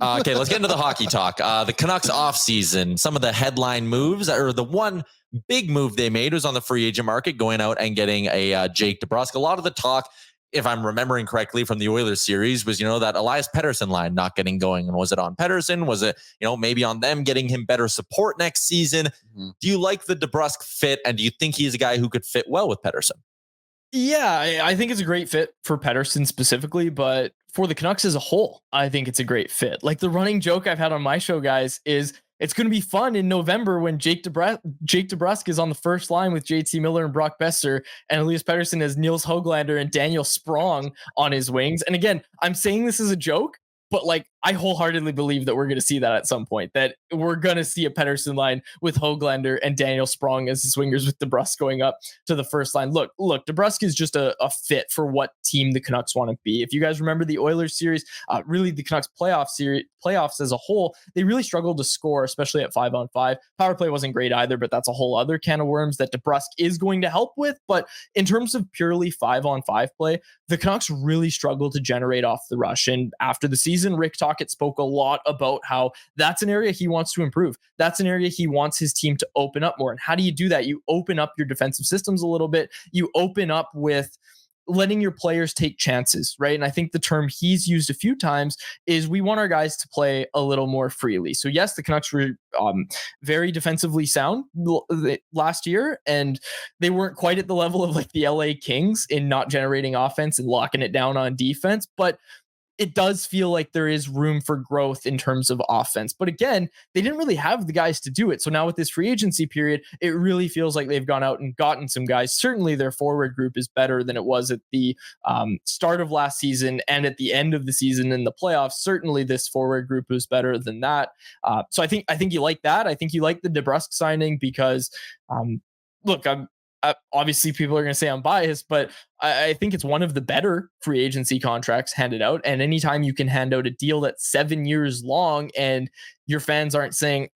Okay, let's get into the hockey talk. The Canucks offseason, some of the headline moves, or the one big move they made was on the free agent market, going out and getting a Jake DeBrusk. A lot of the talk, if I'm remembering correctly from the Oilers series, was, that Elias Pettersson line not getting going. And was it on Pettersson? Was it, maybe on them getting him better support next season? Mm-hmm. Do you like the DeBrusk fit? And do you think he's a guy who could fit well with Pettersson? Yeah, I think it's a great fit for Pettersson specifically, but for the Canucks as a whole, I think it's a great fit. Like the running joke I've had on my show, guys, is it's going to be fun in November when Jake DeBrusk is on the first line with JT Miller and Brock Besser, and Elias Pettersson has Nils Höglander and Daniel Sprong on his wings. And again, I'm saying this as a joke, but like I wholeheartedly believe that we're going to see that at some point, that we're going to see a Pettersson line with Höglander and Daniel Sprong as the swingers with DeBrusk going up to the first line. Look, DeBrusk is just a fit for what team the Canucks want to be. If you guys remember the Oilers series, really the Canucks playoffs as a whole, they really struggled to score, especially at 5-on-5. Power play wasn't great either, but that's a whole other can of worms that DeBrusk is going to help with. But in terms of purely 5-on-5 play, the Canucks really struggled to generate off the rush. And after the season, Rick Tocchet spoke a lot about how that's an area he wants to improve. That's an area he wants his team to open up more. And how do you do that? You open up your defensive systems a little bit. You open up with letting your players take chances, right? And I think the term he's used a few times is we want our guys to play a little more freely. So yes, the Canucks were very defensively sound last year, and they weren't quite at the level of like the LA Kings in not generating offense and locking it down on defense, but it does feel like there is room for growth in terms of offense. But again, they didn't really have the guys to do it. So now with this free agency period, it really feels like they've gone out and gotten some guys. Certainly their forward group is better than it was at the start of last season and at the end of the season in the playoffs. Certainly this forward group is better than that. So I think you like that. I think you like the DeBrusk signing because look, obviously people are going to say I'm biased, but I think it's one of the better free agency contracts handed out. And anytime you can hand out a deal that's 7 years long and your fans aren't saying,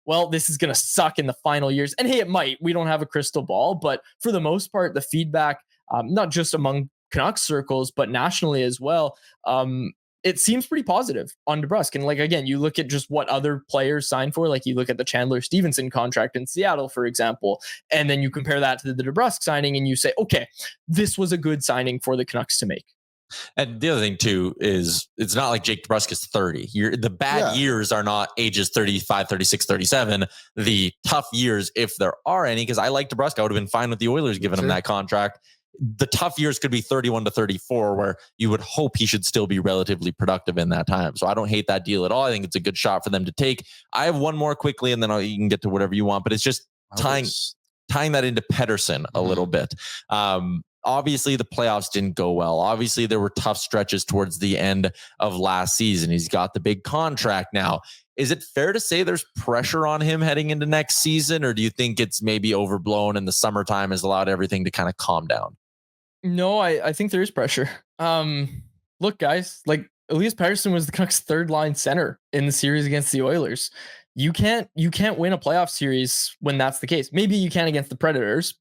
well, this is going to suck in the final years. And hey, it might. We don't have a crystal ball, but for the most part, the feedback, not just among Canucks circles, but nationally as well, it seems pretty positive on DeBrusk. And like, again, you look at just what other players signed for, like you look at the Chandler Stevenson contract in Seattle, for example, and then you compare that to the DeBrusk signing and you say, okay, this was a good signing for the Canucks to make. And the other thing too, is it's not like Jake DeBrusk is 30. The bad years are not ages 35, 36, 37. The tough years, if there are any, because I like DeBrusk, I would have been fine with the Oilers giving him that contract. The tough years could be 31 to 34, where you would hope he should still be relatively productive in that time. So I don't hate that deal at all. I think it's a good shot for them to take. I have one more quickly, and then you can get to whatever you want, but it's just tying that into Pettersson a little bit. Obviously, the playoffs didn't go well. Obviously, there were tough stretches towards the end of last season. He's got the big contract now. Is it fair to say there's pressure on him heading into next season, or do you think it's maybe overblown and the summertime has allowed everything to kind of calm down? No, I think there is pressure. Look, guys, like Elias Pettersson was the Canucks' third line center in the series against the Oilers. You can't win a playoff series when that's the case. Maybe you can against the Predators,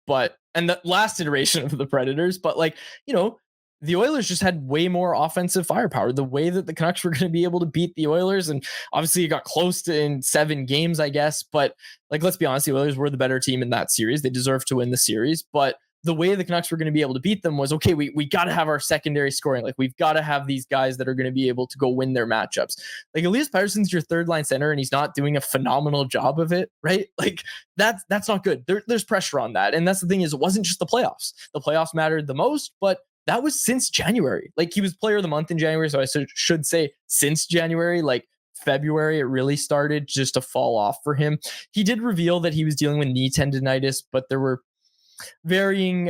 and the last iteration of the Predators, but like, the Oilers just had way more offensive firepower. The way that the Canucks were going to be able to beat the Oilers, and obviously it got close to in 7 games, I guess. But like, let's be honest, the Oilers were the better team in that series. They deserved to win the series, but the way the Canucks were going to be able to beat them was, okay, we got to have our secondary scoring. Like, we've got to have these guys that are going to be able to go win their matchups. Like, Elias Pettersson's your third line center and he's not doing a phenomenal job of it, right? Like, that's not good. There's pressure on that. And that's the thing, is it wasn't just the playoffs. The playoffs mattered the most, but that was since January. Like, he was player of the month in January. So I should say since January, like February, it really started just to fall off for him. He did reveal that he was dealing with knee tendonitis, but there were varying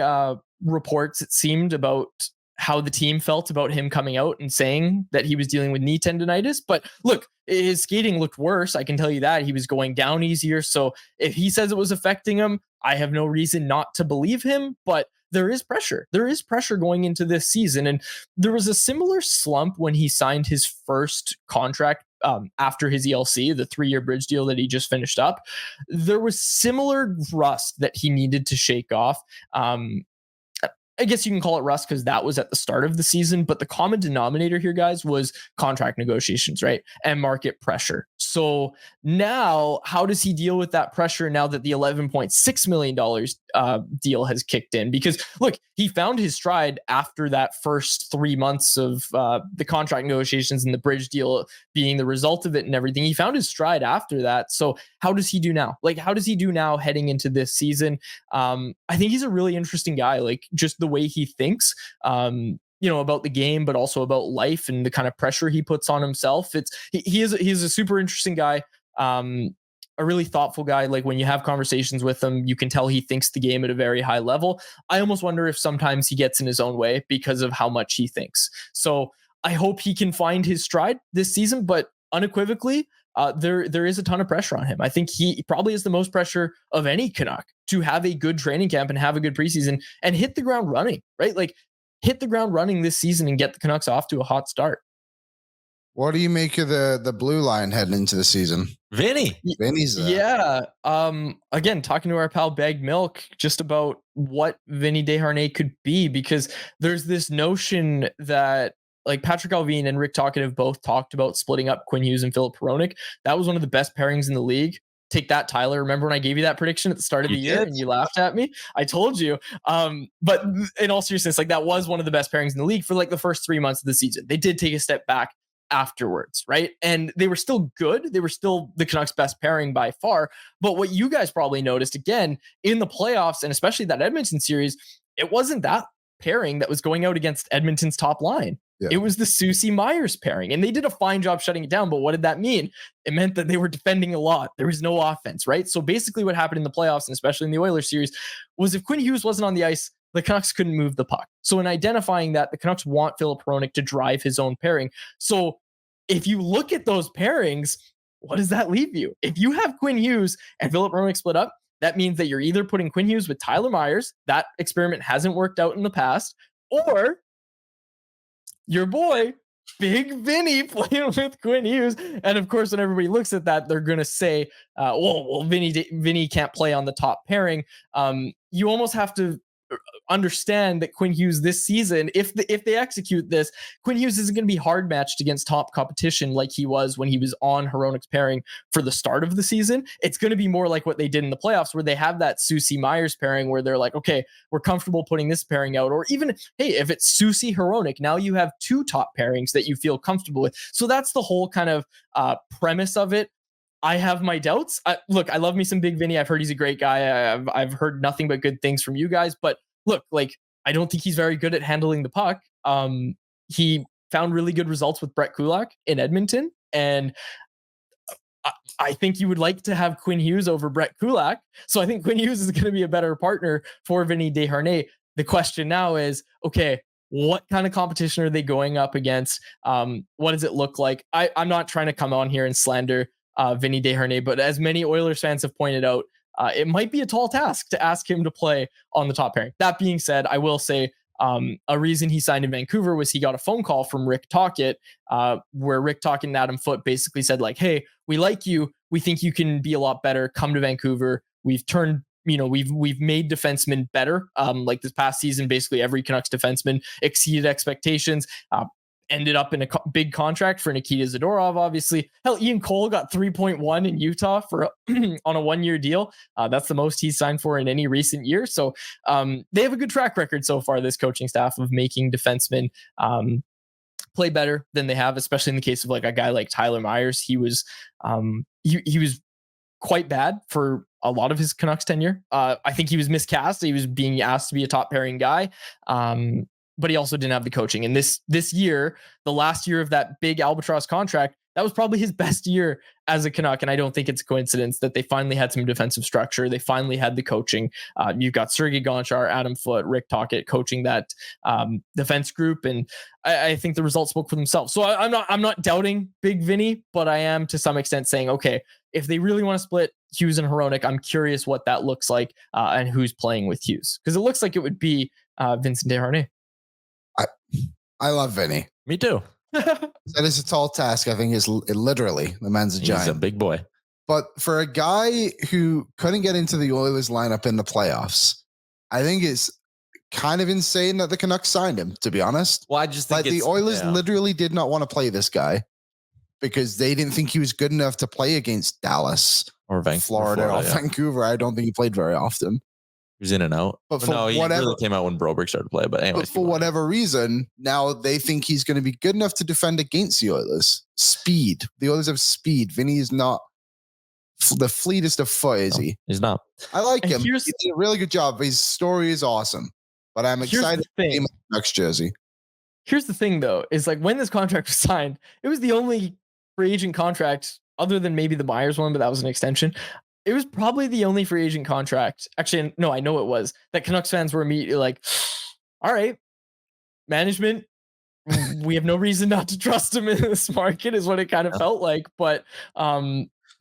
reports, it seemed, about how the team felt about him coming out and saying that he was dealing with knee tendonitis. But look, his skating looked worse. I can tell you that. He was going down easier. So if he says it was affecting him, I have no reason not to believe him. But there is pressure. There is pressure going into this season. And there was a similar slump when he signed his first contract after his ELC, the 3-year bridge deal that he just finished up. There was similar rust that he needed to shake off. I guess you can call it rust because that was at the start of the season, but the common denominator here, guys, was contract negotiations, right? And market pressure. So now, how does he deal with that pressure now that the $11.6 million deal has kicked in? Because look, he found his stride after that first 3 months of the contract negotiations and the bridge deal being the result of it and everything. He found his stride after that. So how does he do now? Like, how does he do now heading into this season? I think he's a really interesting guy, like just the way he thinks, about the game, but also about life and the kind of pressure he puts on himself. He's a super interesting guy. A really thoughtful guy. Like when you have conversations with him, you can tell he thinks the game at a very high level. I almost wonder if sometimes he gets in his own way because of how much he thinks. So I hope he can find his stride this season, but unequivocally, there is a ton of pressure on him. I think he probably has the most pressure of any Canuck to have a good training camp and have a good preseason and hit the ground running, right? Like hit the ground running this season and get the Canucks off to a hot start. What do you make of the blue line heading into the season? Vinny's there. Yeah. Again, talking to our pal Bag Milk just about what Vinny Desharnais could be, because there's this notion that like Patrick Allvin and Rick Tocchet have both talked about splitting up Quinn Hughes and Filip Hronek. That was one of the best pairings in the league. Take that, Tyler. Remember when I gave you that prediction at the start of the year and you laughed at me? I told you. But in all seriousness, like that was one of the best pairings in the league for like the first 3 months of the season. They did take a step back afterwards, right? And they were still good. They were still the Canucks' best pairing by far. But what you guys probably noticed again in the playoffs, and especially that Edmonton series, it wasn't that pairing that was going out against Edmonton's top line. Yeah. It was the Soucy Myers pairing, and they did a fine job shutting it down. But what did that mean? It meant that they were defending a lot. There was no offense, right? So basically what happened in the playoffs, and especially in the Oilers series, was if Quinn Hughes wasn't on the ice, the Canucks couldn't move the puck. So in identifying that, the Canucks want Filip Hronek to drive his own pairing. So if you look at those pairings, what does that leave you? If you have Quinn Hughes and Filip Hronek split up, that means that you're either putting Quinn Hughes with Tyler Myers, that experiment hasn't worked out in the past, or your boy, Big Vinny, playing with Quinn Hughes. And of course, when everybody looks at that, they're going to say, well, Vinny can't play on the top pairing. You almost have to understand that Quinn Hughes this season, if they execute this, Quinn Hughes isn't going to be hard matched against top competition like he was when he was on Hronek's pairing for the start of the season. It's going to be more like what they did in the playoffs, where they have that Soucy Myers pairing where they're like, okay, we're comfortable putting this pairing out. Or even, hey, if it's Soucy Hronek, now you have two top pairings that you feel comfortable with. So that's the whole kind of premise of it. I have my doubts. Look, I love me some Big Vinny. I've heard he's a great guy. I've heard nothing but good things from you guys, but look, like, I don't think he's very good at handling the puck. He found really good results with Brett Kulak in Edmonton, and I think you would like to have Quinn Hughes over Brett Kulak. So I think Quinn Hughes is going to be a better partner for Vinny Desharnais. The question now is, okay, what kind of competition are they going up against? What does it look like? I'm not trying to come on here and slander Vinny Desharnais, but as many Oilers fans have pointed out, it might be a tall task to ask him to play on the top pairing. That being said, I will say a reason he signed in Vancouver was he got a phone call from Rick Tocchet, where Rick Tocchet and Adam Foote basically said like, hey, we like you. We think you can be a lot better. Come to Vancouver. We've turned, we've made defensemen better. Like this past season, basically every Canucks defenseman exceeded expectations. Ended up in a big contract for Nikita Zadorov, obviously. Hell, Ian Cole got 3.1 in Utah for on a 1-year deal. That's the most he's signed for in any recent year. So they have a good track record so far, this coaching staff, of making defensemen play better than they have, especially in the case of like a guy like Tyler Myers. He was he was quite bad for a lot of his Canucks tenure. I think he was miscast. He was being asked to be a top pairing guy. But he also didn't have the coaching. And this year, the last year of that big Albatross contract, that was probably his best year as a Canuck. And I don't think it's a coincidence that they finally had some defensive structure. They finally had the coaching. You've got Sergei Gonchar, Adam Foote, Rick Tocchet coaching that defense group. And I think the results spoke for themselves. So I'm not doubting Big Vinny, but I am to some extent saying, okay, if they really want to split Hughes and Hronek, I'm curious what that looks like and who's playing with Hughes. Because it looks like it would be Vincent Desharnais. I love Vinny. Me too. That is a tall task. I think it's literally the man's a giant. He's a big boy. But for a guy who couldn't get into the Oilers lineup in the playoffs, I think it's kind of insane that the Canucks signed him, to be honest. Well, I just think the Oilers literally did not want to play this guy because they didn't think he was good enough to play against Dallas or Florida or Vancouver. I don't think he played very often. He was in and out. But he really came out when Broberg started to play. But anyways, for whatever reason, now they think he's going to be good enough to defend against the Oilers. Speed. The Oilers have speed. Vinny is not the fleetest of foot, is he? He's not. I like him. He did a really good job. His story is awesome. But I'm excited to see him in the next jersey. Here's the thing, though, is like when this contract was signed, it was the only free agent contract other than maybe the Myers one, but that was an extension. It was probably the only free agent contract. Actually, no, I know it was that Canucks fans were immediately like, all right, management, we have no reason not to trust him in this market is what it kind of felt like. But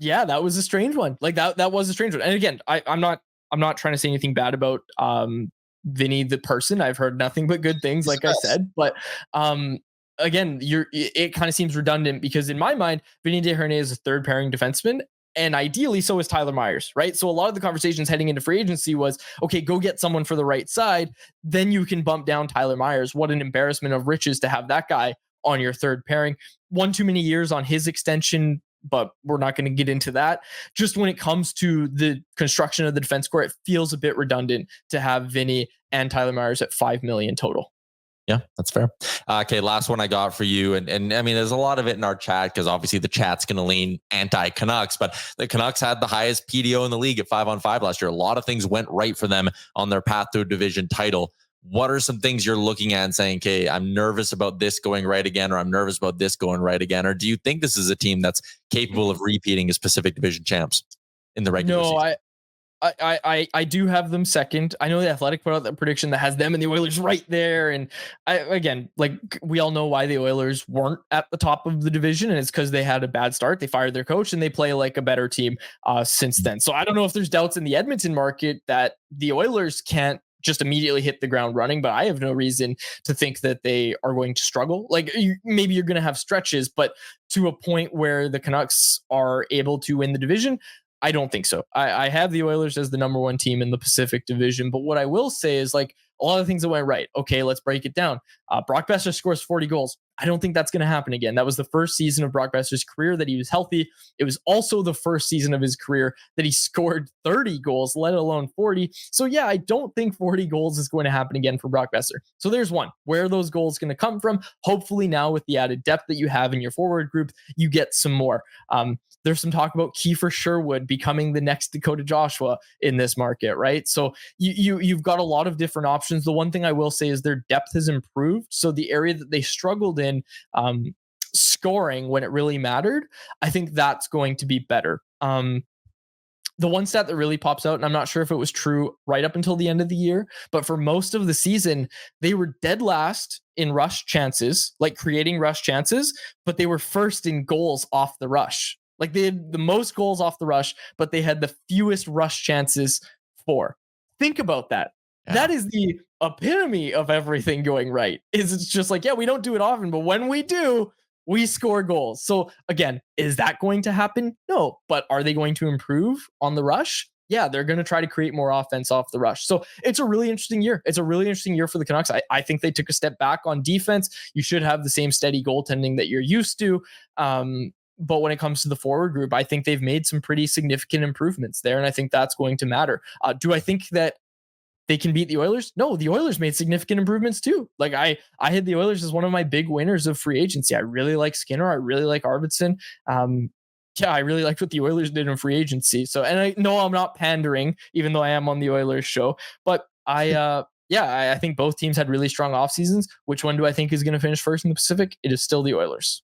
yeah, that was a strange one. Like that was a strange one. And again, I'm not trying to say anything bad about Vinny the person. I've heard nothing but good things, like I said. But again, it kind of seems redundant because in my mind, Vinny Desharnais is a third pairing defenseman. And ideally, so is Tyler Myers, right? So a lot of the conversations heading into free agency was, okay, go get someone for the right side. Then you can bump down Tyler Myers. What an embarrassment of riches to have that guy on your third pairing. One too many years on his extension, but we're not going to get into that. Just when it comes to the construction of the defense core, it feels a bit redundant to have Vinny and Tyler Myers at $5 million total. Yeah, that's fair. Okay, last one I got for you. And I mean, there's a lot of it in our chat because obviously the chat's going to lean anti-Canucks, but the Canucks had the highest PDO in the league at 5-on-5 last year. A lot of things went right for them on their path to a division title. What are some things you're looking at and saying, okay, I'm nervous about this going right again, or I'm nervous about this going right again? Or do you think this is a team that's capable of repeating as Pacific Division champs in the regular season? I do have them second. I know the Athletic put out that prediction that has them and the Oilers right there. And again, like we all know why the Oilers weren't at the top of the division, and it's because they had a bad start. They fired their coach and they play like a better team since then. So I don't know if there's doubts in the Edmonton market that the Oilers can't just immediately hit the ground running, but I have no reason to think that they are going to struggle. Like maybe you're going to have stretches, but to a point where the Canucks are able to win the division, I don't think so. I have the Oilers as the number one team in the Pacific Division, but what I will say is like a lot of things that went right. Okay, let's break it down. Brock Besser scores 40 goals. I don't think that's going to happen again. That was the first season of Brock Besser's career that he was healthy. It was also the first season of his career that he scored 30 goals, let alone 40. So yeah, I don't think 40 goals is going to happen again for Brock Besser. So there's one. Where are those goals going to come from? Hopefully now with the added depth that you have in your forward group, you get some more. There's some talk about Kiefer Sherwood becoming the next Dakota Joshua in this market, right? So you've got a lot of different options. The one thing I will say is their depth has improved. So the area that they struggled in scoring when it really mattered, I think that's going to be better. The one stat that really pops out, and I'm not sure if it was true right up until the end of the year, but for most of the season, they were dead last in rush chances, like creating rush chances, but they were first in goals off the rush. Like they had the most goals off the rush, but they had the fewest rush chances for. Think about that. Yeah. That is the epitome of everything going right. It's just like, yeah, we don't do it often, but when we do, we score goals. So again, is that going to happen? No, but are they going to improve on the rush? Yeah, they're going to try to create more offense off the rush. So it's a really interesting year. It's a really interesting year for the Canucks. I think they took a step back on defense. You should have the same steady goaltending that you're used to. But when it comes to the forward group, I think they've made some pretty significant improvements there. And I think that's going to matter. Do I think that they can beat the Oilers? No, the Oilers made significant improvements too. Like I had the Oilers as one of my big winners of free agency. I really like Skinner. I really like Arvidsson. Yeah, I really liked what the Oilers did in free agency. So, and I know I'm not pandering, even though I am on the Oilers show, but I think both teams had really strong off seasons. Which one do I think is going to finish first in the Pacific? It is still the Oilers.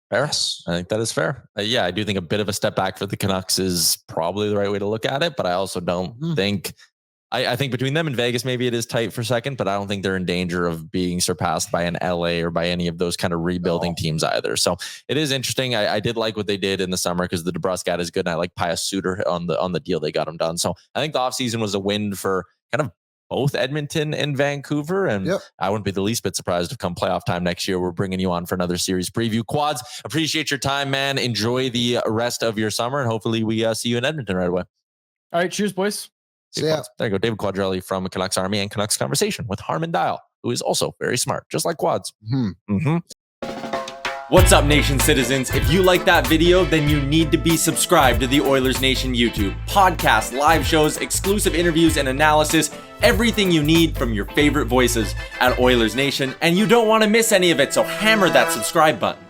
Fair. I think that is fair. I do think a bit of a step back for the Canucks is probably the right way to look at it, but I also don't think, I think between them and Vegas, maybe it is tight for second, but I don't think they're in danger of being surpassed by an LA or by any of those kind of rebuilding teams either. So it is interesting. I did like what they did in the summer because the DeBrusk ad is good. And I like Pius Suter on the deal they got him done. So I think the offseason was a win for kind of both Edmonton and Vancouver. And I wouldn't be the least bit surprised if come playoff time next year, we're bringing you on for another series preview. Quads, appreciate your time, man. Enjoy the rest of your summer. And hopefully we see you in Edmonton right away. All right. Cheers, boys. So there you go. David Quadrelli from Canucks Army and Canucks Conversation with Harman Dial, who is also very smart, just like Quads. What's up, Nation citizens? If you like that video, then you need to be subscribed to the Oilers Nation YouTube. Podcasts, live shows, exclusive interviews, and analysis. Everything you need from your favorite voices at Oilers Nation. And you don't want to miss any of it, so hammer that subscribe button.